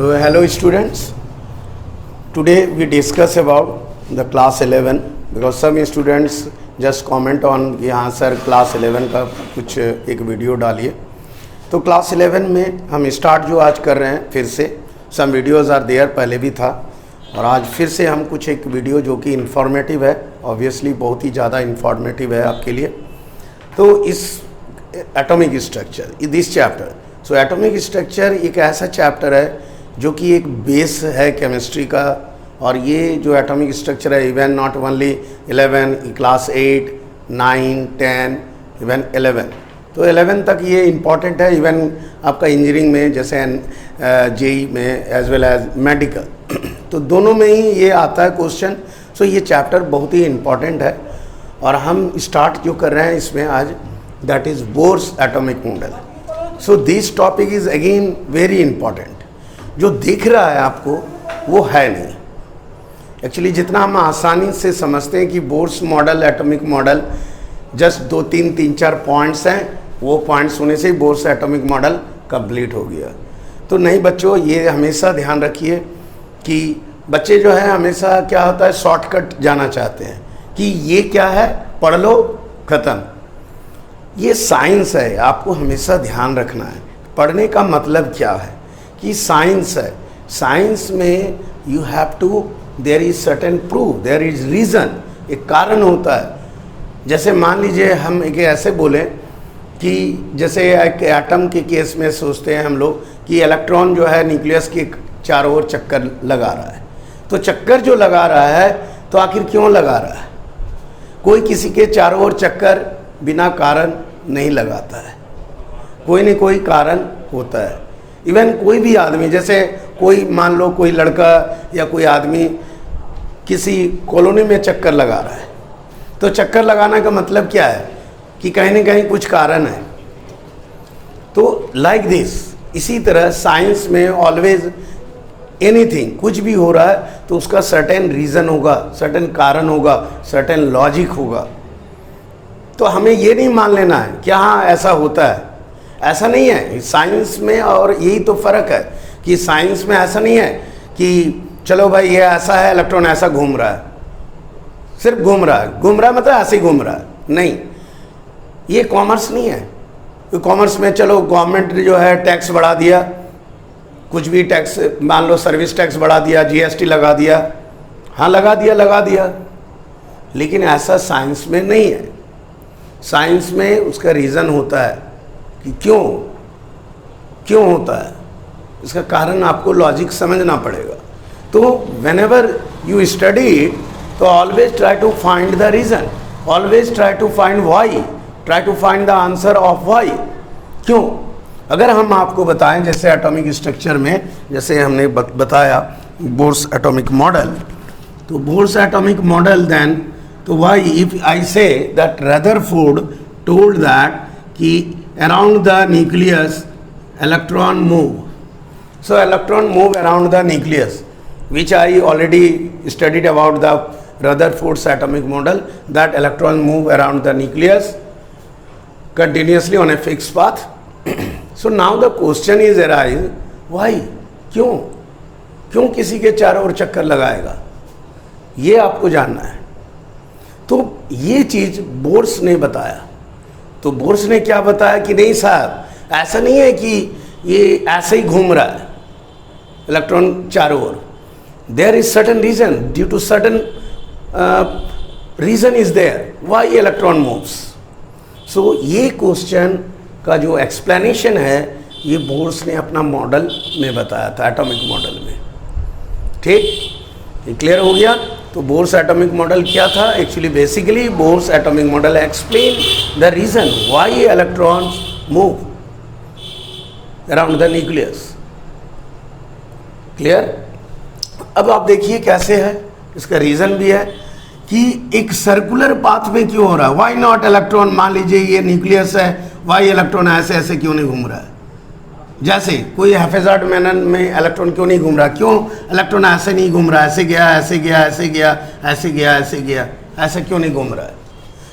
So hello students, today we discuss about the class 11 because some students just comment on कि हाँ sir class 11 का कुछ एक video डालिए। तो क्लास 11 में हम स्टार्ट जो आज कर रहे हैं फिर से सम वीडियोस आर देयर, पहले भी था और आज फिर से हम कुछ एक वीडियो जो कि इंफॉर्मेटिव है, ऑब्वियसली बहुत ही ज़्यादा इंफॉर्मेटिव है आपके लिए। तो इस atomic structure this chapter, so atomic structure एक ऐसा चैप्टर है जो कि एक बेस है केमिस्ट्री का। और ये जो एटॉमिक स्ट्रक्चर है even not only 11, class 8, 9, 10, even 11, तो 11 तक ये इम्पॉर्टेंट है। इवन आपका इंजीनियरिंग में जैसे जेई में एज वेल एज मेडिकल, तो दोनों में ही ये आता है क्वेश्चन। सो ये चैप्टर बहुत ही इम्पॉर्टेंट है और हम स्टार्ट जो कर रहे हैं इसमें आज, that is bourse atomic model. So this topic is again very important. जो दिख रहा है आपको वो है नहीं एक्चुअली, जितना हम आसानी से समझते हैं कि Bohr's model, atomic model just 2, 3, 4 points हैं, वो पॉइंट्स होने से ही बोर्स एटॉमिक मॉडल कंप्लीट हो गया। तो नहीं बच्चों, ये हमेशा ध्यान रखिए कि बच्चे जो है हमेशा क्या होता है शॉर्टकट जाना चाहते हैं कि ये क्या है, पढ़ लो ख़त्म। ये साइंस है, आपको हमेशा ध्यान रखना है पढ़ने का मतलब क्या है कि साइंस है। साइंस में you have to, there is certain proof, there is reason, एक कारण होता है। जैसे मान लीजिए हम एक ऐसे बोलें कि जैसे एक एटम के केस में सोचते हैं हम लोग कि इलेक्ट्रॉन जो है न्यूक्लियस के चारों ओर चक्कर लगा रहा है। तो चक्कर जो लगा रहा है तो आखिर क्यों लगा रहा है? कोई किसी के चारों ओर चक्कर बिना कारण नहीं लगाता है, कोई न कोई कारण होता है। इवन कोई भी आदमी, जैसे कोई मान लो कोई लड़का या कोई आदमी किसी कॉलोनी में चक्कर लगा रहा है, तो चक्कर लगाने का मतलब क्या है कि कहीं ना कहीं कुछ कारण है। तो लाइक दिस, इसी तरह साइंस में ऑलवेज एनीथिंग, कुछ भी हो रहा है तो उसका सर्टेन रीज़न होगा, सर्टेन कारण होगा, सर्टेन लॉजिक होगा। तो हमें ये नहीं मान लेना है कि हाँ ऐसा होता है, ऐसा नहीं है साइंस में। और यही तो फ़र्क है कि साइंस में ऐसा नहीं है कि चलो भाई ये ऐसा है, इलेक्ट्रॉन ऐसा घूम रहा है, सिर्फ घूम रहा है, घूम रहा है मतलब ऐसे ही घूम रहा है, नहीं। ये कॉमर्स नहीं है। तो कॉमर्स में चलो गवर्नमेंट जो है टैक्स बढ़ा दिया, कुछ भी टैक्स, मान लो सर्विस टैक्स बढ़ा दिया, जीएसटी लगा दिया, हाँ लगा दिया, लेकिन ऐसा साइंस में नहीं है। साइंस में उसका रीज़न होता है कि क्यों होता है, इसका कारण आपको लॉजिक समझना पड़ेगा। तो व्हेनेवर यू स्टडी तो always try to find the reason, always try to find why, try to find the answer of why, क्यों। अगर हम आपको बताएं जैसे एटॉमिक स्ट्रक्चर में, जैसे हमने बताया बोर्स एटॉमिक मॉडल, तो बोर्स एटॉमिक मॉडल देन, तो why if I say that Rutherford told that कि around the nucleus electron move. So electron move around the nucleus, which I already studied about the Rutherford's atomic model, that electron move around the nucleus continuously on a fixed path. So now the question is arise, why, क्यों किसी के चारों ओर चक्कर लगाएगा, ये आपको जानना है। तो ये चीज़ बोर्स ने बताया। तो बोर्स ने क्या बताया कि नहीं साहब, ऐसा नहीं है कि ये ऐसे ही घूम रहा है इलेक्ट्रॉन चारों ओर, there is certain reason, due to certain reason is there why electron moves. So ये क्वेश्चन का जो एक्सप्लेनेशन है ये बोर्स ने अपना मॉडल में बताया था, एटॉमिक मॉडल में। ठीक, ये क्लियर हो गया। तो बोर्स एटॉमिक मॉडल क्या था actually, basically Bohr's atomic model explain the reason why electrons move around the nucleus. Clear. अब आप देखिए कैसे है, इसका रीजन भी है कि एक सर्कुलर पाथ में क्यों हो रहा है, व्हाई नॉट इलेक्ट्रॉन, मान लीजिए ये न्यूक्लियस है, व्हाई इलेक्ट्रॉन ऐसे क्यों नहीं घूम रहा है। जैसे कोई हैफेजार्ड मैनर में इलेक्ट्रॉन क्यों नहीं घूम रहा, क्यों इलेक्ट्रॉन ऐसे नहीं घूम रहा, ऐसे गया, ऐसे क्यों नहीं घूम रहा है,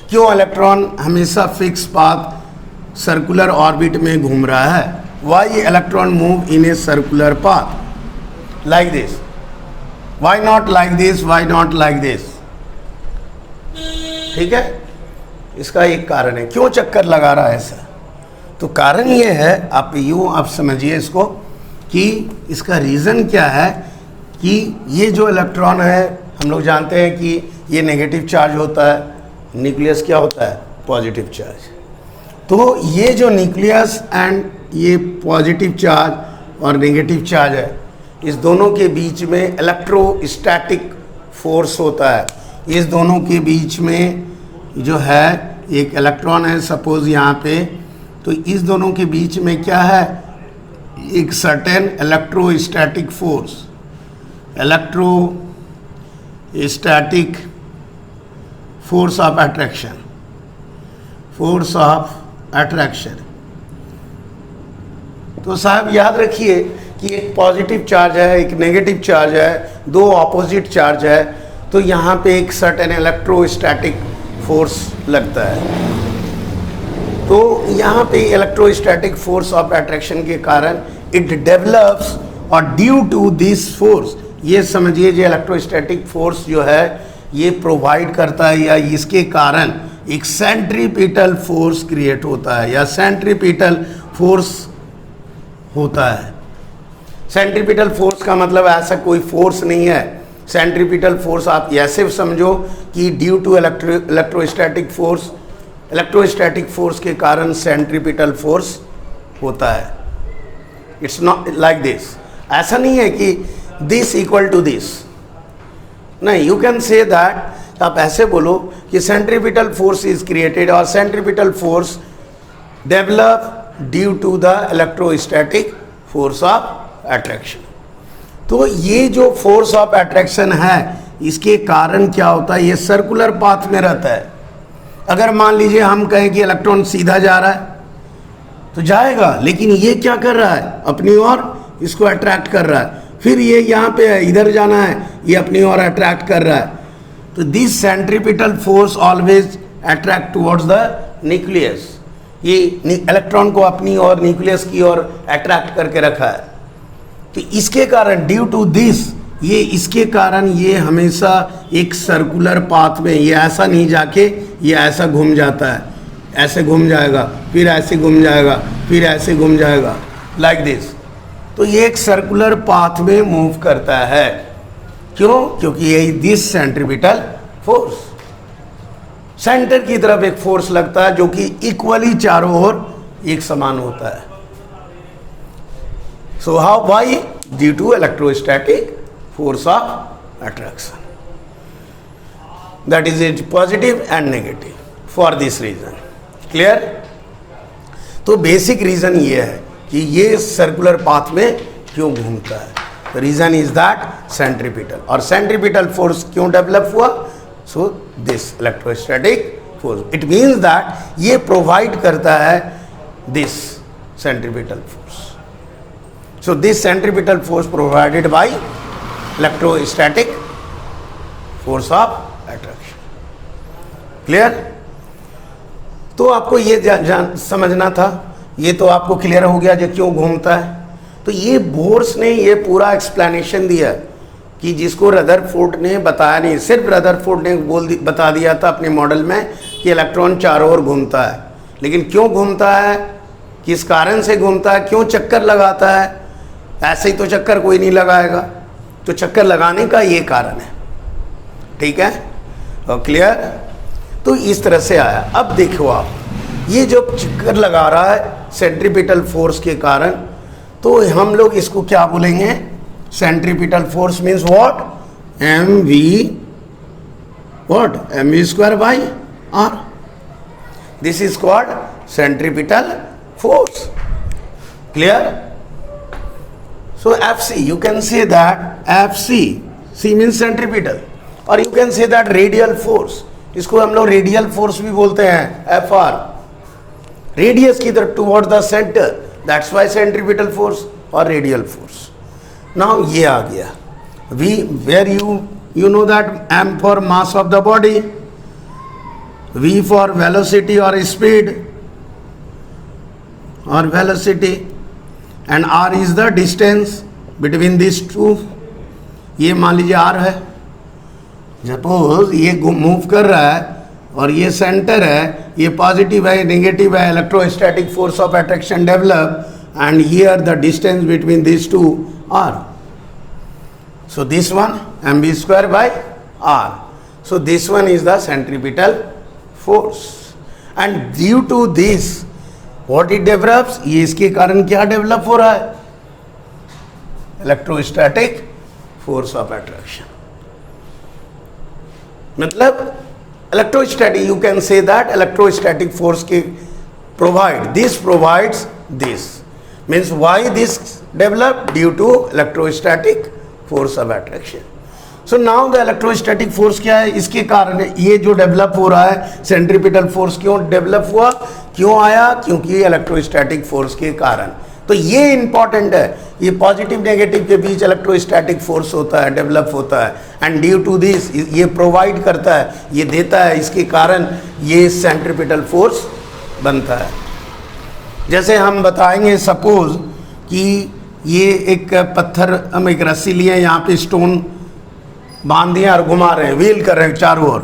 क्यों इलेक्ट्रॉन हमेशा फिक्स पाथ सर्कुलर ऑर्बिट में घूम रहा है, why electron move in a circular path. like this? Why not like this? Why not like this? ठीक है, इसका एक कारण है क्यों चक्कर लगा रहा है ऐसा। तो कारण ये है, आप समझिए इसको कि इसका रीज़न क्या है कि ये जो इलेक्ट्रॉन है हम लोग जानते हैं कि ये नेगेटिव चार्ज होता है, न्यूक्लियस क्या होता है, पॉजिटिव चार्ज। तो ये जो न्यूक्लियस एंड ये पॉजिटिव चार्ज और नेगेटिव चार्ज है, इस दोनों के बीच में इलेक्ट्रोस्टैटिक फोर्स होता है। इस दोनों के बीच में जो है एक इलेक्ट्रॉन है सपोज यहाँ पे, तो इस दोनों के बीच में क्या है, एक certain electrostatic force, electrostatic force of attraction, force of attraction. तो साहब याद रखिए कि एक पॉजिटिव चार्ज है, एक नेगेटिव चार्ज है, दो ऑपोजिट चार्ज है, तो यहाँ पे एक सर्टेन इलेक्ट्रोस्टैटिक फोर्स लगता है। तो यहाँ पे इलेक्ट्रोस्टैटिक फोर्स ऑफ अट्रैक्शन के कारण इट डेवलप्स, और ड्यू टू दिस फोर्स, ये समझिए जो इलेक्ट्रोस्टैटिक फोर्स जो है ये प्रोवाइड करता है या इसके कारण एक सेंट्रीपिटल फोर्स क्रिएट होता है या सेंट्रीपिटल फोर्स होता है। सेंट्रीपिटल फोर्स का मतलब ऐसा कोई फोर्स नहीं है। सेंट्रीपिटल फोर्स आप ऐसे समझो कि ड्यू टू इलेक्ट्रोस्टैटिक फोर्स के कारण सेंट्रीपिटल फोर्स होता है। इट्स नॉट लाइक दिस, ऐसा नहीं है कि दिस इक्वल टू दिस, नहीं। यू कैन से दैट, आप ऐसे बोलो कि सेंट्रीपिटल फोर्स इज क्रिएटेड और centripetal force develop due to the electrostatic force of attraction. तो ये जो फोर्स ऑफ अट्रैक्शन है इसके कारण क्या होता है, ये सर्कुलर पाथ में रहता है। अगर मान लीजिए हम कहें कि इलेक्ट्रॉन सीधा जा रहा है तो जाएगा, लेकिन ये क्या कर रहा है, अपनी ओर इसको अट्रैक्ट कर रहा है। फिर ये यहाँ पे है, इधर जाना है, ये अपनी ओर अट्रैक्ट कर रहा है। तो this centripetal force always attract towards the nucleus, ये इलेक्ट्रॉन को अपनी ओर न्यूक्लियस की ओर अट्रैक्ट करके रखा है। तो इसके कारण ड्यू टू दिस, ये इसके कारण ये हमेशा एक सर्कुलर पाथ में, ये ऐसा नहीं जाके ये ऐसा घूम जाता है, ऐसे घूम जाएगा, फिर ऐसे घूम जाएगा, फिर ऐसे घूम जाएगा, लाइक दिस। तो ये एक सर्कुलर पाथ में मूव करता है। क्यों? क्योंकि ये दिस सेंट्रीपिटल फोर्स, सेंटर की तरफ एक फोर्स लगता है जो कि इक्वली चारों ओर एक समान होता है। So how, why? Due to electrostatic force of attraction, that is it positive and negative for this reason. Clear? तो बेसिक रीजन ये है कि ये सर्कुलर पाथ में क्यों घूमता है। रीजन इज दैट सेंट्रीपिटल, और सेंट्रीपिटल फोर्स क्यों डेवलप हुआ, so this electrostatic force, it means that ये प्रोवाइड करता है this centripetal force. So this centripetal force provided by electrostatic force of attraction. Clear? तो आपको ये समझना था, ये तो आपको क्लियर हो गया जो क्यों घूमता है। तो ये बोर्स ने ये पूरा एक्सप्लेनेशन दिया कि जिसको रदरफोर्ड ने बताया नहीं, सिर्फ रदरफोर्ड ने बता दिया था अपने मॉडल में कि इलेक्ट्रॉन चारों ओर घूमता है, लेकिन क्यों घूमता है, किस कारण से घूमता है, क्यों चक्कर लगाता है, ऐसे ही तो चक्कर कोई नहीं लगाएगा। तो चक्कर लगाने का ये कारण है। ठीक है, और क्लियर? तो इस तरह से आया। अब देखो आप, ये जो चक्कर लगा रहा है सेंट्रीपिटल फोर्स के कारण, तो हम लोग इसको क्या बोलेंगे, centripetal force means what, mv square by r, this is called centripetal force. Clear? So Fc, you can say that Fc, C means centripetal, और you can say that radial force, इसको हम लोग रेडियल फोर्स भी बोलते हैं, Fr, radius की तरफ toward the centre, that's why centripetal force और रेडियल फोर्स। नाउ ये आ गया V, where you know that M for mass of the body, V for velocity or speed or velocity, and r is the distance between this two, ये मान लीजिए are है, suppose ये move कर रहा है और ये सेंटर है, ये पॉजिटिव है नेगेटिव है, electrostatic force of attraction develop and here the distance between this two R. So this one mv square by r. So this one is the centripetal force and due to this what it develops, ये इसके कारण क्या develop हो रहा है, electrostatic force of attraction. मतलब electrostatic, you can say that electrostatic force के provide this, provides this, means why this develop, due to electrostatic force of attraction. So now the electrostatic force क्या है, इसके कारण ये जो डेवलप हो रहा है सेंट्रीपिटल फोर्स क्यों डेवलप हुआ, क्यों आया, क्योंकि इलेक्ट्रोस्टैटिक फोर्स के कारण. तो ये इंपॉर्टेंट है, ये पॉजिटिव नेगेटिव के बीच इलेक्ट्रोस्टैटिक फोर्स होता है, डेवलप होता है एंड ड्यू टू दिस ये प्रोवाइड करता है, ये देता है, इसके कारण ये सेंट्रीपिटल फोर्स बनता है. जैसे हम बताएंगे सपोज कि ये एक पत्थर, हम एक रस्सी लिए, यहाँ पे स्टोन बांध दिए और घुमा रहे हैं, व्हील कर रहे हैं चारों ओर,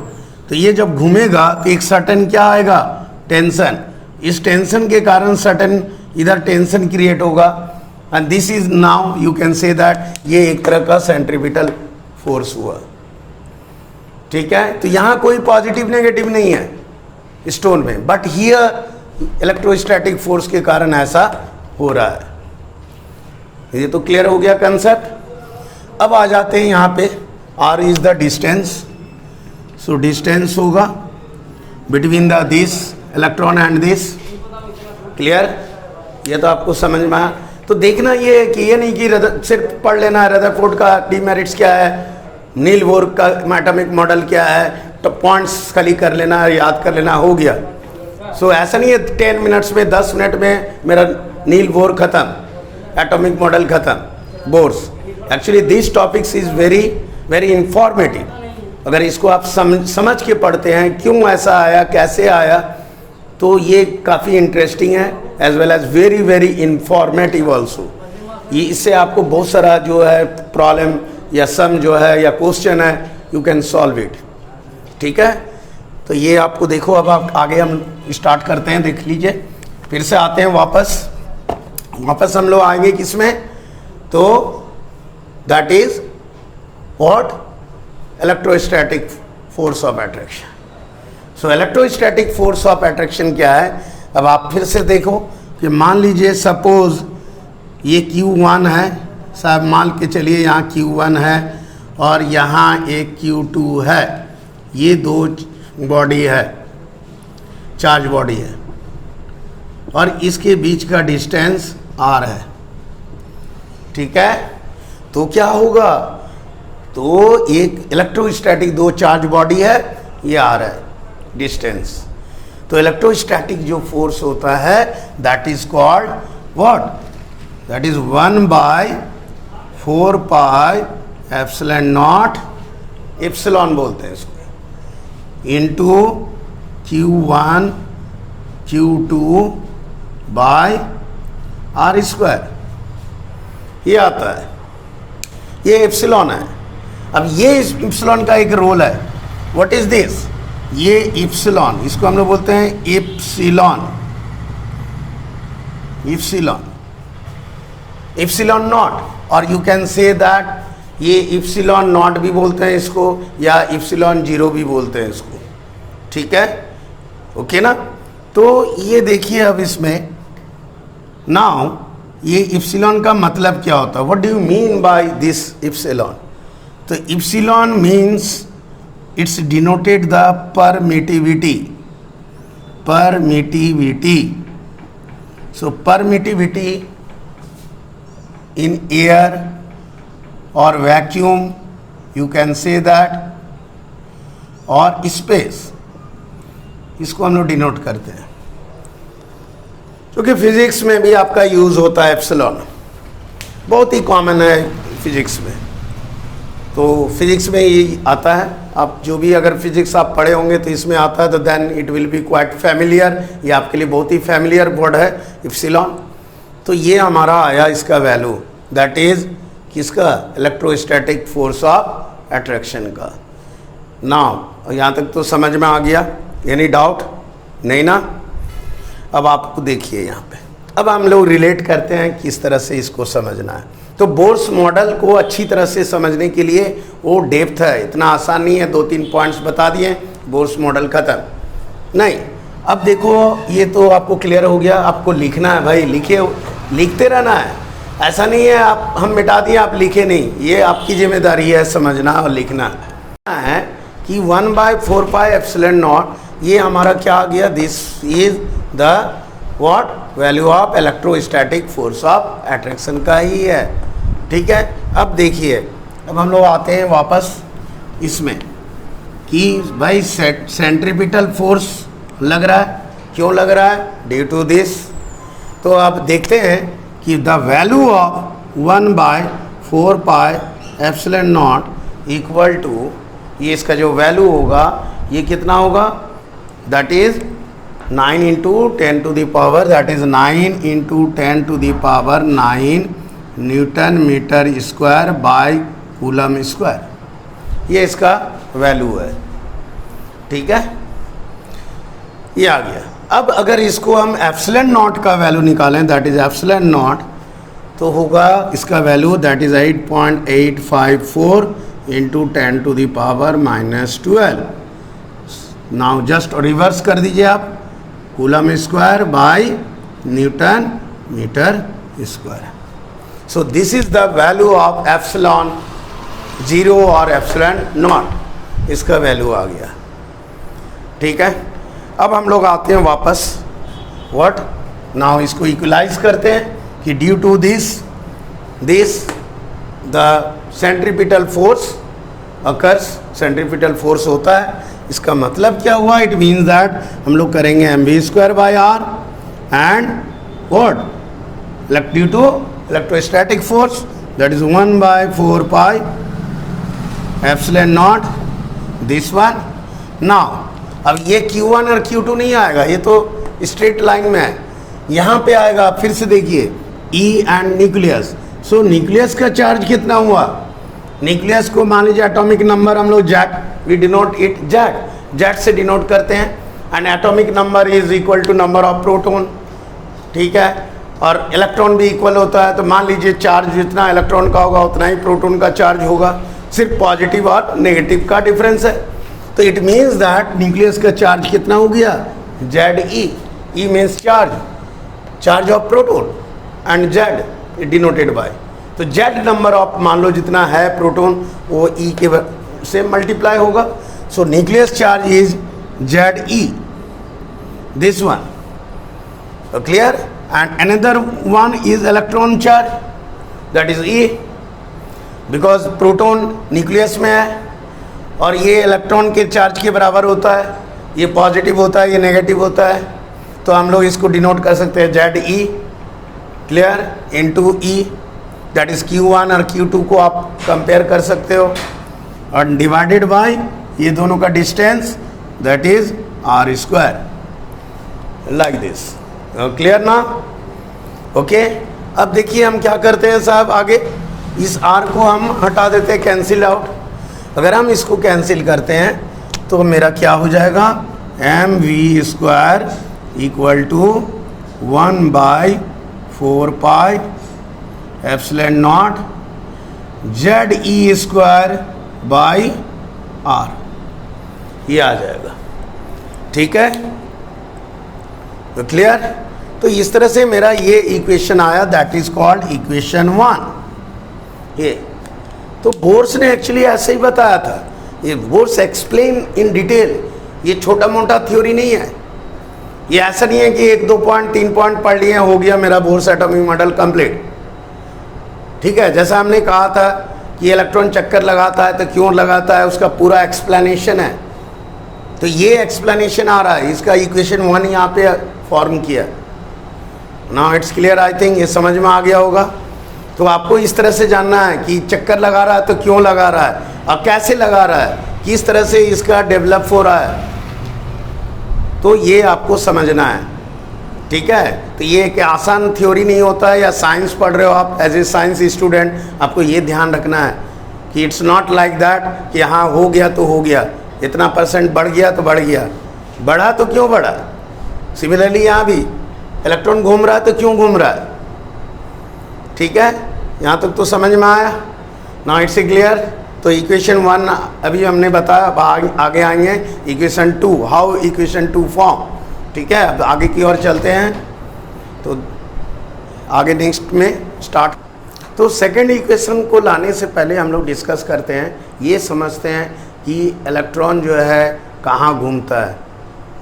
तो ये जब घूमेगा तो एक सर्टेन क्या आएगा, टेंशन. इस टेंशन के कारण सर्टेन इधर टेंशन क्रिएट होगा and this is now you can say that ये एक तरह का सेंट्रीपिटल फोर्स हुआ. ठीक है, तो यहाँ कोई पॉजिटिव नेगेटिव नहीं है स्टोन में, बट हियर इलेक्ट्रोस्टैटिक फोर्स के कारण ऐसा हो रहा है. ये तो क्लियर हो गया कंसेप्ट. अब आ जाते हैं यहाँ पे, r is the distance. So distance होगा between the this electron and this. Clear, ये तो आपको समझ में आया. तो देखना ये कि ये नहीं कि सिर्फ पढ़ लेना है रदरफोर्ड का डीमेरिट्स क्या है, नील बोर का एटॉमिक मॉडल क्या है, तो पॉइंट्स खाली कर लेना है, याद कर लेना, हो गया. सो ऐसा नहीं है 10 मिनट्स में 10 मिनट में मेरा नील बोर खत्म, एटॉमिक मॉडल खत्म, Bohr's. Actually this topics is very very informative. अगर इसको आप समझ के पढ़ते हैं क्यों ऐसा आया, कैसे आया, तो ये काफ़ी इंटरेस्टिंग है as well as very very informative also. ये इससे आपको बहुत सारा जो है प्रॉब्लम या सम जो है या क्वेश्चन है, यू कैन सॉल्व इट. ठीक है, तो ये आपको देखो. अब आप आगे हम स्टार्ट करते हैं, देख लीजिए. फिर से आते हैं वापस हम लोग आएंगे किसमें, तो that is what, electrostatic force of attraction. So electrostatic force of attraction क्या है. अब आप फिर से देखो कि मान लीजिए सपोज ये Q1 है, साहब मान के चलिए यहाँ Q1 है और यहाँ एक Q2 है, ये दो बॉडी है, चार्ज बॉडी है और इसके बीच का डिस्टेंस r है. ठीक है, तो क्या होगा, तो एक इलेक्ट्रोस्टैटिक दो चार्ज बॉडी है, ये r है डिस्टेंस. तो इलेक्ट्रोस्टैटिक जो फोर्स होता है that is called what, that is 1/4 pi epsilon not, epsilon बोलते हैं इसको, into Q1 Q2 bye r square. ये आता है, ये एप्सिलॉन है. अब ये एप्सिलॉन का एक रोल है, व्हाट इज दिस, ये एप्सिलॉन, इसको हम लोग बोलते हैं एप्सिलॉन, एप्सिलॉन नॉट, और यू कैन से दैट ये एप्सिलॉन नॉट भी बोलते हैं इसको, या एप्सिलॉन 0 भी बोलते हैं इसको. ठीक है, ओके ना. तो ये देखिए अब इसमें नाउ ये इप्सिलॉन का मतलब क्या होता है, what do you mean by this epsilon. तो epsilon means it's denoted the permittivity. So permittivity in air और vacuum, you can say that, और स्पेस, इसको हम लोग डिनोट करते हैं. क्योंकि फिजिक्स में भी आपका यूज़ होता है एप्सिलॉन, बहुत ही कॉमन है फिजिक्स में. तो फिजिक्स में ये आता है, आप जो भी अगर फिजिक्स आप पढ़े होंगे तो इसमें आता है, तो then it will be quite familiar. ये आपके लिए बहुत ही फैमिलियर वर्ड है एप्सिलॉन. तो ये हमारा आया इसका वैल्यू, दैट इज़ किसका, इलेक्ट्रोस्टैटिक फोर्स ऑफ अट्रैक्शन का। नाउ यहाँ तक तो समझ में आ गया, एनी डाउट नहीं ना। अब आपको देखिए यहाँ पे, अब हम लोग रिलेट करते हैं किस तरह से इसको समझना है। तो बोर्स मॉडल को अच्छी तरह से समझने के लिए वो डेप्थ है, इतना आसान नहीं है, 2-3 पॉइंट्स बता दिए, बोर्स मॉडल खत्म नहीं। अब देखो ये तो आपको क्लियर हो गया, आपको लिखना है भाई, लिखते रहना है, ऐसा नहीं है आप हम मिटा दिए आप लिखे नहीं, ये आपकी जिम्मेदारी है समझना और लिखना है कि 1/4 पाई एप्सिलॉन नॉट, ये हमारा क्या आ गया, this is the what value of electrostatic force of attraction का ही है। ठीक है, अब देखिए, अब हम लोग आते हैं वापस इसमें कि भाई सेंट्रीपिटल फोर्स लग रहा है, क्यों लग रहा है, ड्यू टू दिस। तो अब देखते हैं कि the value of 1/4 pi epsilon naught equal to, ये इसका जो वैल्यू होगा ये कितना होगा, that is 9 into 10 to the power, that is 9 into 10 to the power 9 newton metre square by coulomb square, ये इसका वैल्यू है। ठीक है, ये आ गया। अब अगर इसको हम एप्सिलॉन नॉट का वैल्यू निकालें, दैट इज एप्सिलॉन नॉट, तो होगा इसका value that is 8.854 into 10 to the power -12। Now just reverse कर दीजिए आप, coulomb square by newton metre square. So this is the value of epsilon 0 और एप्सिलॉन नॉट, इसका वैल्यू आ गया। ठीक है, अब हम लोग आते हैं वापस व्हाट, नाउ इसको इक्वलाइज करते हैं कि due to this the centripetal force occurs, centripetal force होता है, इसका मतलब क्या हुआ, इट मीन्स दैट हम लोग करेंगे mv² by r and what due to electrostatic force, that is 1/4 pi epsilon naught this one. Now अब ये Q1 और Q2 नहीं आएगा, ये तो स्ट्रेट लाइन में है, यहाँ पे आएगा। फिर से देखिए E and nucleus, so nucleus का चार्ज कितना हुआ, न्यूक्लियस को मान लीजिए एटॉमिक नंबर हम लोग Z, we denote it Z से डिनोट करते हैं, and atomic number is equal to number of proton. ठीक है, और इलेक्ट्रॉन भी इक्वल होता है, तो मान लीजिए चार्ज जितना इलेक्ट्रॉन का होगा उतना ही प्रोटॉन का चार्ज होगा, सिर्फ पॉजिटिव और नेगेटिव का डिफरेंस है। तो इट मीन्स दैट न्यूक्लियस का चार्ज कितना हो गया, ZE, E means charge of proton and Z denoted by, तो Z नंबर ऑफ मान लो जितना है प्रोटॉन वो E के से मल्टीप्लाई होगा। सो nucleus charge is ZE, this one, clear. And another one is electron charge, that is E, because proton nucleus में है और ये इलेक्ट्रॉन के चार्ज के बराबर होता है, ये पॉजिटिव होता है, ये नेगेटिव होता है, तो हम लोग इसको डिनोट कर सकते हैं ZE, clear, into E, that is Q1 और Q2 को आप कंपेयर कर सकते हो, और डिवाइडेड बाय ये दोनों का distance, that is r², like this, clear ना। ओके, अब देखिए हम क्या करते हैं साहब, आगे इस r को हम हटा देते हैं, कैंसिल आउट। अगर हम इसको कैंसिल करते हैं तो मेरा क्या हो जाएगा, mv² equal to 1/4 pi epsilon naught ZE² by r, ये आ जाएगा। ठीक है, तो क्लियर। तो इस तरह से मेरा ये इक्वेशन आया, दैट इज कॉल्ड इक्वेशन 1। ये तो बोर्स ने एक्चुअली ऐसे ही बताया था, ये बोर्स एक्सप्लेन इन डिटेल, ये छोटा मोटा थ्योरी नहीं है, ये ऐसा नहीं है कि 1-2 पॉइंट 3 पॉइंट पढ़ लिए हो गया मेरा बोर्स एटॉमिक मॉडल कंप्लीट। ठीक है, जैसा हमने कहा था कि इलेक्ट्रॉन चक्कर लगाता है तो क्यों लगाता है, उसका पूरा एक्सप्लेनेशन है, तो ये एक्सप्लेनेशन आ रहा है, इसका इक्वेशन 1 यहाँ पे फॉर्म किया। Now it's clear, I think ये समझ में आ गया होगा। तो आपको इस तरह से जानना है कि चक्कर लगा रहा है तो क्यों लगा रहा है और कैसे लगा रहा है, किस तरह से इसका डेवलप हो रहा है, तो ये आपको समझना है। ठीक है। तो ये एक आसान थ्योरी नहीं होता है, या साइंस पढ़ रहे हो आप एज ए साइंस स्टूडेंट, आपको ये ध्यान रखना है कि इट्स नॉट लाइक दैट कि हाँ हो गया तो हो गया, इतना % बढ़ गया तो बढ़ गया, बढ़ा तो क्यों बढ़ा। सिमिलरली यहाँ भी इलेक्ट्रॉन घूम रहा है तो क्यों घूम रहा है। ठीक है, यहाँ तक तो समझ में आया। Now it's clear. तो इक्वेशन 1 अभी हमने बताया, अब आगे आएंगे इक्वेशन 2, हाउ इक्वेशन 2 फॉर्म। ठीक है, अब आगे की ओर चलते हैं। तो आगे नेक्स्ट में स्टार्ट। तो सेकंड इक्वेशन को लाने से पहले हम लोग डिस्कस करते हैं, ये समझते हैं कि इलेक्ट्रॉन जो है कहाँ घूमता है,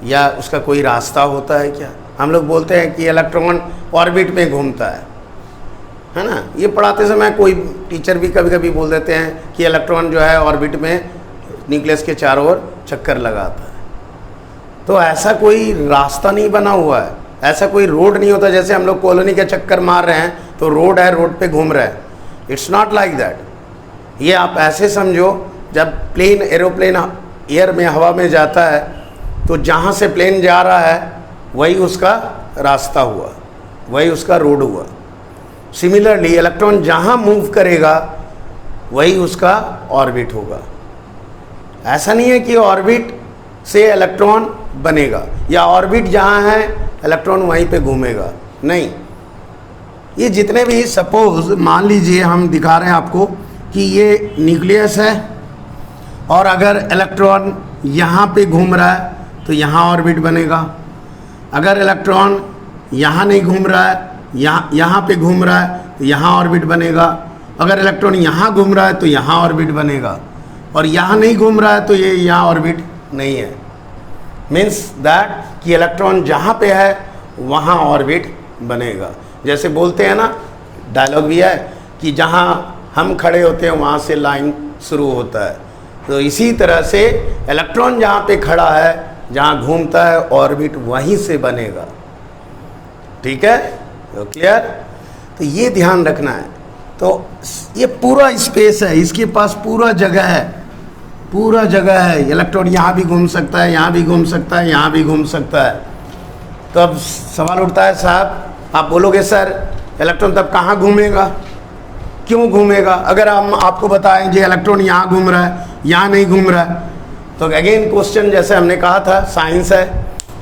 या उसका कोई रास्ता होता है क्या। हम लोग बोलते हैं कि इलेक्ट्रॉन ऑर्बिट में घूमता है ना। ये पढ़ाते समय कोई टीचर भी कभी कभी बोल देते हैं कि इलेक्ट्रॉन जो है ऑर्बिट में न्यूक्लियस के चारों ओर चक्कर लगाता है। तो ऐसा कोई रास्ता नहीं बना हुआ है, ऐसा कोई रोड नहीं होता। जैसे हम लोग कॉलोनी के चक्कर मार रहे हैं तो रोड है, रोड पे घूम रहे हैं। It's not like that. ये आप ऐसे समझो, जब प्लेन एरोप्लेन एयर में हवा में जाता है तो जहाँ से प्लेन जा रहा है वही उसका रास्ता हुआ, वही उसका रोड हुआ। सिमिलरली इलेक्ट्रॉन जहाँ मूव करेगा वही उसका ऑर्बिट होगा। ऐसा नहीं है कि ऑर्बिट से इलेक्ट्रॉन बनेगा, या ऑर्बिट जहाँ है इलेक्ट्रॉन वहीं पे घूमेगा, नहीं। ये जितने भी, सपोज मान लीजिए हम दिखा रहे हैं आपको कि ये न्यूक्लियस है, और अगर इलेक्ट्रॉन यहाँ पे घूम रहा है तो यहाँ ऑर्बिट बनेगा। अगर इलेक्ट्रॉन यहाँ नहीं घूम रहा है, यहाँ पे घूम रहा है तो यहाँ ऑर्बिट बनेगा। अगर इलेक्ट्रॉन यहाँ घूम रहा है तो यहाँ ऑर्बिट बनेगा, और यहाँ नहीं घूम रहा है तो ये यहाँ ऑर्बिट नहीं है। मीन्स दैट कि इलेक्ट्रॉन जहाँ पे है वहाँ ऑर्बिट बनेगा। जैसे बोलते हैं ना, डायलॉग भी है कि जहाँ हम खड़े होते हैं वहाँ से लाइन शुरू होता है। तो इसी तरह से इलेक्ट्रॉन जहाँ पे खड़ा है, जहाँ घूमता है, ऑर्बिट वहीं से बनेगा। ठीक है, तो क्लियर। तो ये ध्यान रखना है। तो ये पूरा स्पेस है, इसके पास पूरा जगह है, पूरा जगह है। इलेक्ट्रॉन यहाँ भी घूम सकता है, यहाँ भी घूम सकता है, यहाँ भी घूम सकता है। तो अब सवाल उठता है, साहब आप बोलोगे सर इलेक्ट्रॉन तब कहाँ घूमेगा, क्यों घूमेगा। अगर हम आपको बताएं कि इलेक्ट्रॉन यहाँ घूम रहा है, यहाँ नहीं घूम रहा है, तो अगेन क्वेश्चन, जैसे हमने कहा था साइंस है,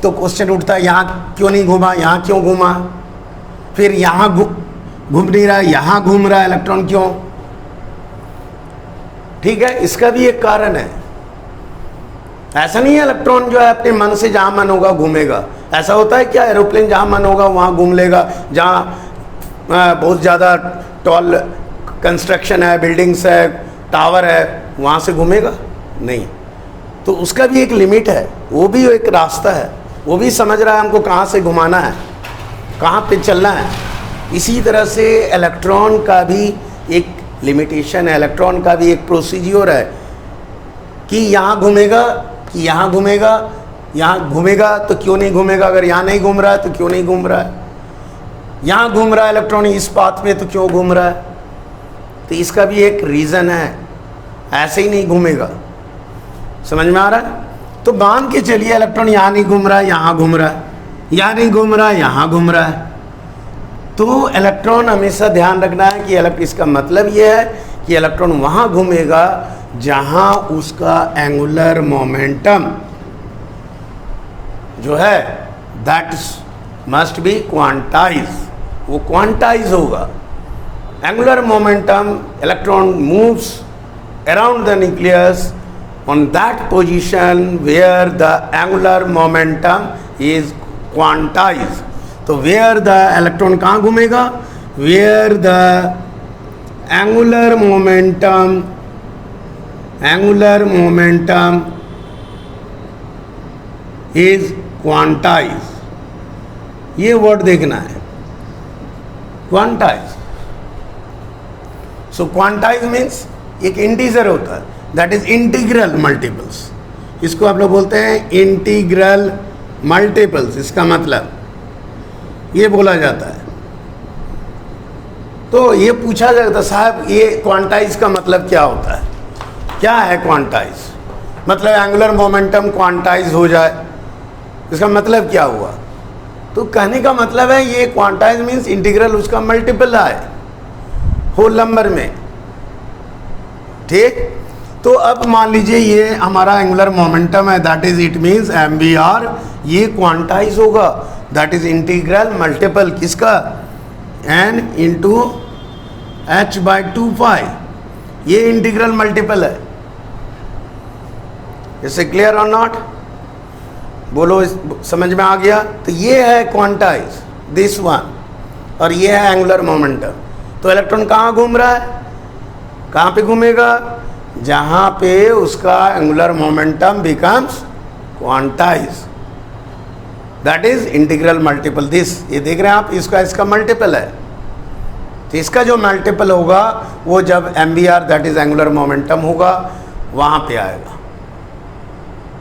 तो क्वेश्चन उठता है यहाँ क्यों नहीं घूमा, यहाँ क्यों घूमा। फिर यहाँ घूम नहीं रहा है, यहाँ घूम रहा है, इलेक्ट्रॉन क्यों। ठीक है, इसका भी एक कारण है। ऐसा नहीं है इलेक्ट्रॉन जो है अपने मन से जहाँ मन होगा घूमेगा। ऐसा होता है क्या, एरोप्लेन जहाँ मन होगा वहाँ घूम लेगा, जहाँ बहुत ज़्यादा टॉल कंस्ट्रक्शन है, बिल्डिंग्स है, टावर है, वहाँ से घूमेगा नहीं। तो उसका भी एक लिमिट है, वो भी एक रास्ता है, वो भी समझ रहा है हमको कहाँ से घुमाना है, कहाँ पे चलना है। इसी तरह से इलेक्ट्रॉन का भी एक लिमिटेशन है, इलेक्ट्रॉन का भी एक प्रोसीजर है कि यहाँ घूमेगा, कि यहाँ घूमेगा, यहाँ घूमेगा तो क्यों नहीं घूमेगा। अगर यहाँ नहीं घूम रहा है तो क्यों नहीं घूम रहा है। यहाँ घूम रहा है इलेक्ट्रॉन इस पाथ में तो क्यों घूम रहा है। तो इसका भी एक रीज़न है, ऐसे ही नहीं घूमेगा। समझ में आ रहा है। तो मान के चलिए इलेक्ट्रॉन यहाँ नहीं घूम रहा है, यहाँ घूम रहा है, यहाँ नहीं घूम रहा है, यहाँ घूम रहा है। तो इलेक्ट्रॉन हमेशा ध्यान रखना है कि इसका मतलब ये है कि इलेक्ट्रॉन वहाँ घूमेगा जहाँ उसका एंगुलर मोमेंटम जो है दैट मस्ट बी क्वांटाइज, वो क्वांटाइज होगा। Angular momentum, electron moves around the nucleus on that position where the angular momentum is quantized. तो where the electron कहाँ घूमेगा, where the angular momentum is quantized। ये word देखना है, quantized। So quantized means एक integer होता है, that is integral multiples. इसको आप लोग बोलते हैं इंटीग्रल मल्टीपल्स। इसका मतलब ये बोला जाता है। तो ये पूछा जाता है, साहब ये क्वांटाइज का मतलब क्या होता है, क्या है क्वांटाइज। मतलब एंगुलर मोमेंटम क्वांटाइज हो जाए, इसका मतलब क्या हुआ। तो कहने का मतलब है ये क्वांटाइज मीन्स इंटीग्रल उसका मल्टीपल है होल नंबर में, ठीक। तो अब मान लीजिए ये हमारा एंगुलर मोमेंटम है, that is it means M V R, ये क्वांटाइज होगा, दैट इज इंटीग्रल मल्टीपल किसका, एन इंटू एच बाई 2 ये इंटीग्रल मल्टीपल है। इससे क्लियर और नॉट, बोलो समझ में आ गया। तो ये है क्वांटाइज दिस वन, और ये है एंगुलर मोमेंटम। तो इलेक्ट्रॉन कहाँ घूम रहा है, कहाँ पे घूमेगा, जहाँ पे उसका angular momentum becomes quantize, that is integral multiple this. ये देख रहे हैं आप, इसका मल्टीपल है। तो इसका जो मल्टीपल होगा वो जब M V R that is angular momentum होगा वहाँ पे आएगा।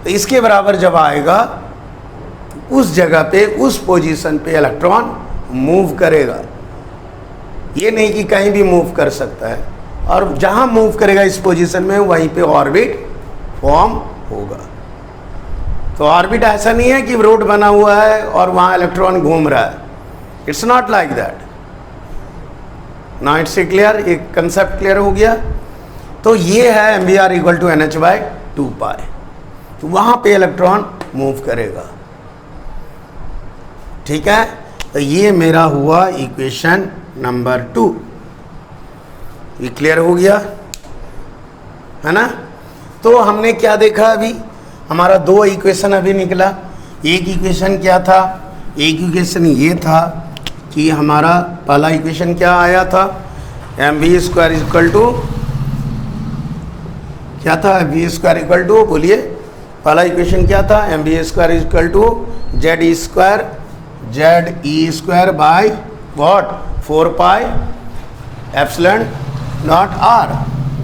तो इसके बराबर जब आएगा उस जगह पे उस पोजीशन पे इलेक्ट्रॉन मूव करेगा। ये नहीं कि कहीं भी मूव कर सकता है, और जहाँ मूव करेगा इस पोजीशन में वहीं पे ऑर्बिट फॉर्म होगा। तो ऑर्बिट ऐसा नहीं है कि रोड बना हुआ है और वहाँ इलेक्ट्रॉन घूम रहा है, इट्स नॉट लाइक दैट। ना इट्स क्लियर, एक कंसेप्ट क्लियर हो गया। तो ये है M V R equal to N H by 2 तो वहाँ पे इलेक्ट्रॉन मूव करेगा, ठीक है। तो ये मेरा हुआ इक्वेशन नंबर 2, ये क्लियर हो गया है ना। तो हमने क्या देखा अभी, हमारा 2 इक्वेशन अभी निकला। एक इक्वेशन क्या था, एक इक्वेशन ये था कि हमारा पहला इक्वेशन क्या आया था, M V square equal to क्या था, M V square equal to, बोलिए पहला इक्वेशन क्या था, M V square equal to Z E square by what 4 pi epsilon naught R,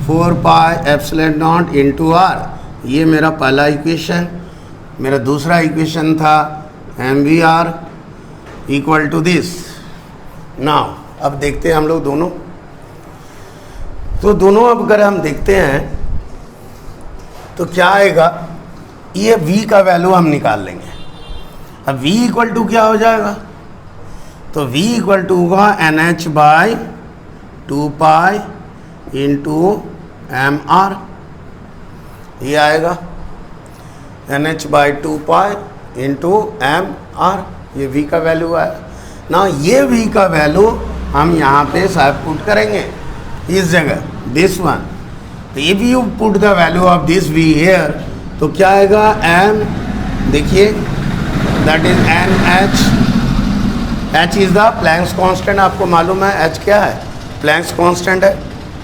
4 pi epsilon naught into R. ये मेरा पहला इक्वेशन। मेरा दूसरा इक्वेशन था M V R equal to this. Now अब देखते हैं हम लोग दोनों। तो दोनों अब अगर हम देखते हैं तो क्या आएगा, ये v का वैल्यू हम निकाल लेंगे। अब v इक्वल टू क्या हो जाएगा, तो v इक्वल टू होगा N H by 2 pi into M R, ये आएगा N H by 2 pi into M R, ये v का वैल्यू आया ना। ये v का वैल्यू हम यहाँ पे सब पुट करेंगे इस जगह, दिस वन। तो if you put the value of this v here तो क्या आएगा, m, देखिए that is N H is the Planck's constant. आपको मालूम है h क्या है, प्लैंक्स कांस्टेंट है,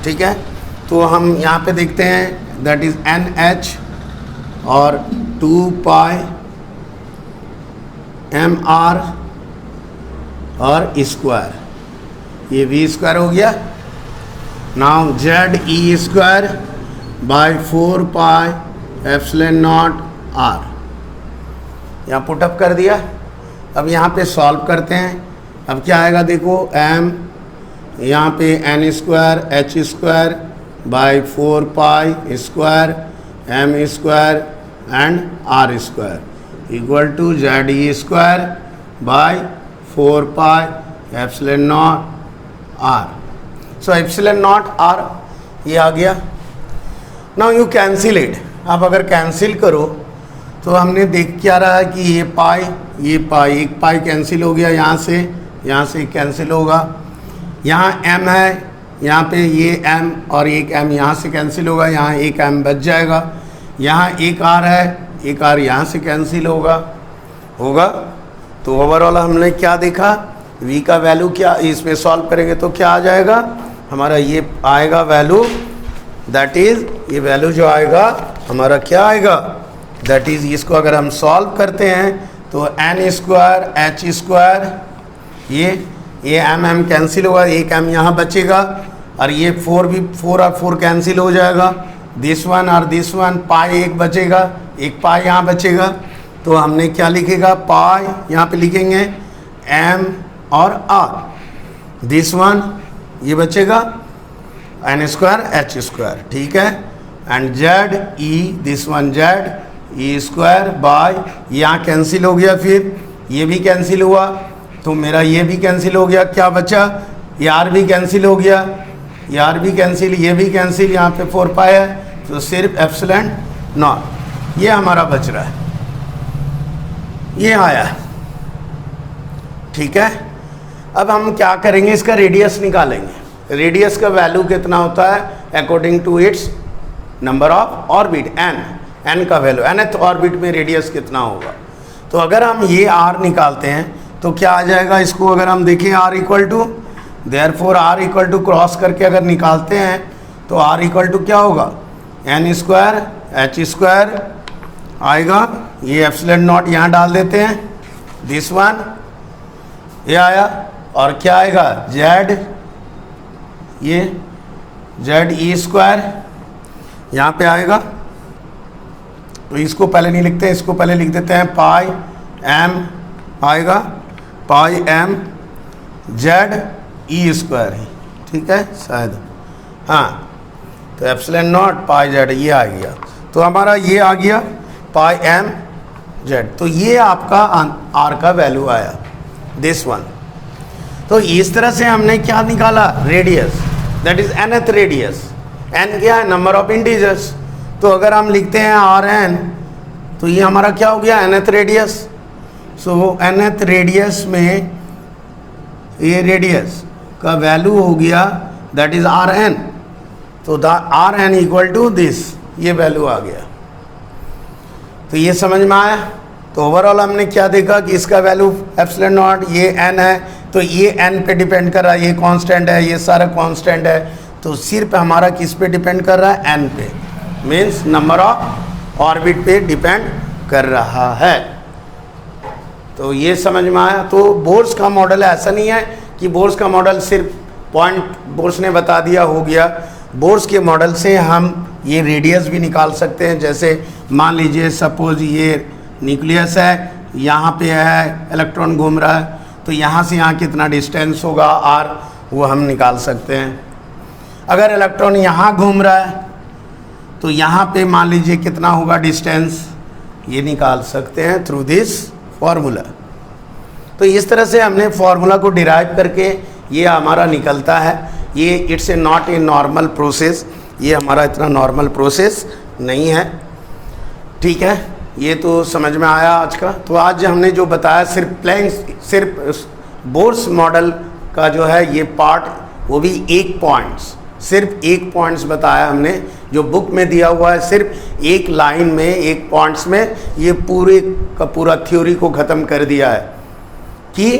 ठीक है। तो हम यहाँ पे देखते हैं दैट इज एन एच और 2 पाई एम आर और स्क्वायर, ये वी स्क्वायर हो गया। Now Z E square by 4 pi epsilon naught R, यहाँ पुटअप कर दिया। अब यहाँ पे सॉल्व करते हैं। अब क्या आएगा देखो, m यहाँ पे N square H square by 4 pi square M square and R square equal to Z E square by 4 pi epsilon naught R. So epsilon naught R ये आ गया। Now you cancel it. आप अगर cancel करो तो हमने देख क्या रहा है कि ये पाई एक पाई कैंसिल हो गया, यहाँ से कैंसिल होगा। यहाँ m है, यहाँ पे ये m और एक m यहाँ से कैंसिल होगा, यहाँ एक m बच जाएगा। यहाँ एक r है, एक r यहाँ से कैंसिल होगा। तो ओवरऑल हमने क्या देखा, v का वैल्यू क्या, इसमें सॉल्व करेंगे तो क्या आ जाएगा हमारा, ये आएगा वैल्यू, दैट इज़ ये वैल्यू जो आएगा हमारा क्या आएगा, दैट इज़ इसको अगर हम सॉल्व करते हैं तो एन स्क्वायर एच स्क्वायर, ये एम कैंसिल होगा, एक एम यहाँ बचेगा और ये 4 और 4 कैंसिल हो जाएगा, दिस वन और दिस वन, पाई एक बचेगा, एक पाई यहाँ बचेगा। तो हमने क्या लिखेगा, पाई यहाँ पे लिखेंगे एम और आर, दिस वन ये बचेगा एन स्क्वायर एच स्क्वायर, ठीक है, and Z E, this one Z E square by, यहाँ कैंसिल हो गया, फिर ये भी कैंसिल हुआ, तो मेरा ये भी कैंसिल हो गया, क्या बचा, ये आर भी कैंसिल हो गया, ये आर भी कैंसिल, ये भी कैंसिल, यहाँ पे 4 पाई है, तो सिर्फ एप्सिलॉन नॉट ये हमारा बच रहा है, ये आया। ठीक है, अब हम क्या करेंगे, इसका रेडियस निकालेंगे। रेडियस का वैल्यू कितना होता है according to its number of orbit, N का वैल्यू, nth ऑर्बिट में रेडियस कितना होगा। तो अगर हम ये r निकालते हैं तो क्या आ जाएगा, इसको अगर हम देखें r equal to, therefore r equal to cross करके अगर निकालते हैं तो r इक्वल टू क्या होगा, n स्क्वायर h स्क्वायर आएगा, ये एप्सिलॉन नॉट यहाँ डाल देते हैं, दिस वन ये आया, और क्या आएगा z, ये z e स्क्वायर यहाँ पे आएगा। तो इसको पहले नहीं लिखते हैं, इसको पहले लिख देते हैं, पाई m आएगा, पाई m z e स्क्वायर है, ठीक है शायद, हाँ, तो एप्सिलॉन नॉट पाई z ये आ गया, तो हमारा ये आ गया पाई m z, तो ये आपका r का वैल्यू आया, दिस वन। तो इस तरह से हमने क्या निकाला, radius, that is nth radius, n क्या है, नंबर ऑफ इंटीजर्स। तो अगर हम लिखते हैं Rn, तो ये हमारा क्या हो गया, nth radius. So nth radius में ये रेडियस का वैल्यू हो गया, दैट इज Rn, तो the Rn equal to this, ये वैल्यू आ गया। तो ये समझ में आया। तो ओवरऑल हमने क्या देखा कि इसका वैल्यू एप्सिलॉन नॉट, ये n है, तो ये n पे डिपेंड कर रहा है, ये कांस्टेंट है, ये सारा कांस्टेंट है, तो सिर्फ हमारा किस पे डिपेंड कर रहा है, n पे, मीन्स नंबर ऑफ ऑर्बिट पे डिपेंड कर रहा है। तो ये समझ में आया। तो बोर्स का मॉडल ऐसा नहीं है कि बोर्स का मॉडल सिर्फ पॉइंट बोर्स ने बता दिया हो गया। बोर्स के मॉडल से हम ये रेडियस भी निकाल सकते हैं। जैसे मान लीजिए सपोज ये न्यूक्लियस है, यहाँ पे है इलेक्ट्रॉन घूम रहा है, तो यहाँ से यहाँ कितना डिस्टेंस होगा r, वो हम निकाल सकते हैं। अगर इलेक्ट्रॉन यहाँ घूम रहा है तो यहाँ पे मान लीजिए कितना होगा डिस्टेंस, ये निकाल सकते हैं थ्रू दिस फार्मूला। तो इस तरह से हमने फार्मूला को डिराइव करके ये हमारा निकलता है। ये it's a not a normal process, ये हमारा इतना नॉर्मल प्रोसेस नहीं है। ठीक है, ये तो समझ में आया आज का। तो आज हमने जो बताया सिर्फ बोर्स मॉडल का जो है ये पार्ट, वो भी सिर्फ एक पॉइंट्स बताया हमने, जो बुक में दिया हुआ है सिर्फ एक लाइन में, एक पॉइंट्स में ये पूरे का पूरा थ्योरी को ख़त्म कर दिया है कि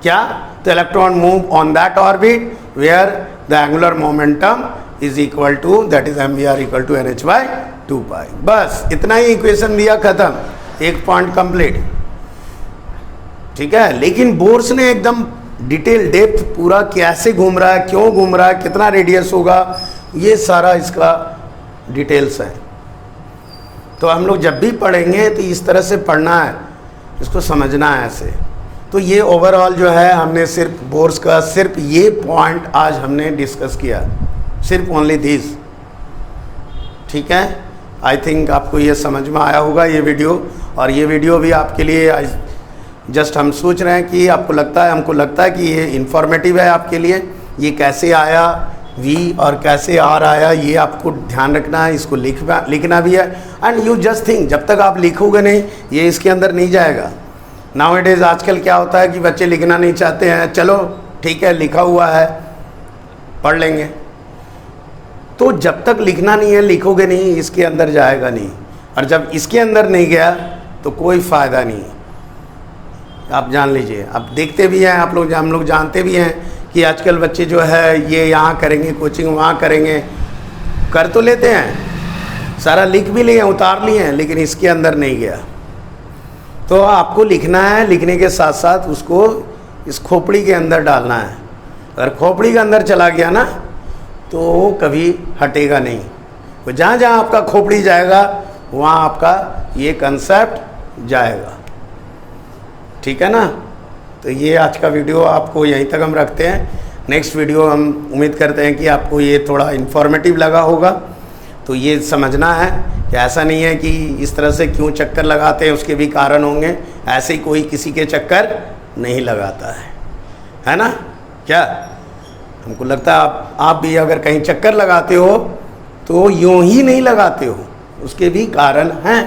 क्या, तो electron move on that orbit where the angular momentum is equal to, that is mvr equal to nh/2 pi. बस इतना ही इक्वेशन दिया, ख़त्म, एक पॉइंट कंप्लीट। ठीक है, लेकिन बोर्स ने एकदम डिटेल डेप्थ पूरा कैसे घूम रहा है, क्यों घूम रहा है, कितना रेडियस होगा, ये सारा इसका डिटेल्स है। तो हम लोग जब भी पढ़ेंगे तो इस तरह से पढ़ना है, इसको समझना है ऐसे। तो ये ओवरऑल जो है हमने सिर्फ बोर्स का सिर्फ ये पॉइंट आज हमने डिस्कस किया, सिर्फ ओनली दिस। ठीक है, आई थिंक आपको ये समझ में आया होगा ये वीडियो। और ये वीडियो भी आपके लिए जस्ट हम सोच रहे हैं कि हमको लगता है कि ये इन्फॉर्मेटिव है आपके लिए। ये कैसे आया V और कैसे R आया, ये आपको ध्यान रखना है, इसको लिखना भी है। एंड यू जस्ट थिंक, जब तक आप लिखोगे नहीं ये इसके अंदर नहीं जाएगा। नाउ इट इज़ आजकल क्या होता है कि बच्चे लिखना नहीं चाहते हैं, चलो ठीक है लिखा हुआ है पढ़ लेंगे। तो जब तक लिखना नहीं है, लिखोगे नहीं, इसके अंदर जाएगा नहीं। और जब इसके अंदर नहीं गया तो कोई फ़ायदा नहीं। आप जान लीजिए, आप देखते भी हैं आप लोग, हम लोग जानते भी हैं कि आजकल बच्चे जो है ये यहाँ करेंगे कोचिंग, वहाँ करेंगे, कर तो लेते हैं, सारा लिख भी लिए, उतार लिए हैं, लेकिन इसके अंदर नहीं गया। तो आपको लिखना है, लिखने के साथ साथ उसको इस खोपड़ी के अंदर डालना है। अगर खोपड़ी के अंदर चला गया ना तो कभी हटेगा नहीं। तो जहाँ जहाँ आपका खोपड़ी जाएगा वहाँ आपका ये कंसेप्ट जाएगा। ठीक है ना। तो ये आज का वीडियो आपको यहीं तक हम रखते हैं। नेक्स्ट वीडियो हम उम्मीद करते हैं कि आपको ये थोड़ा इन्फॉर्मेटिव लगा होगा। तो ये समझना है कि ऐसा नहीं है कि इस तरह से क्यों चक्कर लगाते हैं, उसके भी कारण होंगे। ऐसे ही कोई किसी के चक्कर नहीं लगाता है ना। क्या हमको लगता है आप भी अगर कहीं चक्कर लगाते हो तो यूं ही नहीं लगाते हो, उसके भी कारण हैं।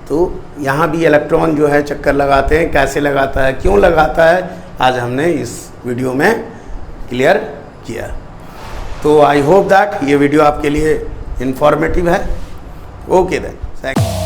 तो यहाँ भी इलेक्ट्रॉन जो है चक्कर लगाते हैं, कैसे लगाता है, क्यों लगाता है, आज हमने इस वीडियो में क्लियर किया। तो आई होप दैट ये वीडियो आपके लिए इंफॉर्मेटिव है। Okay then, thank you.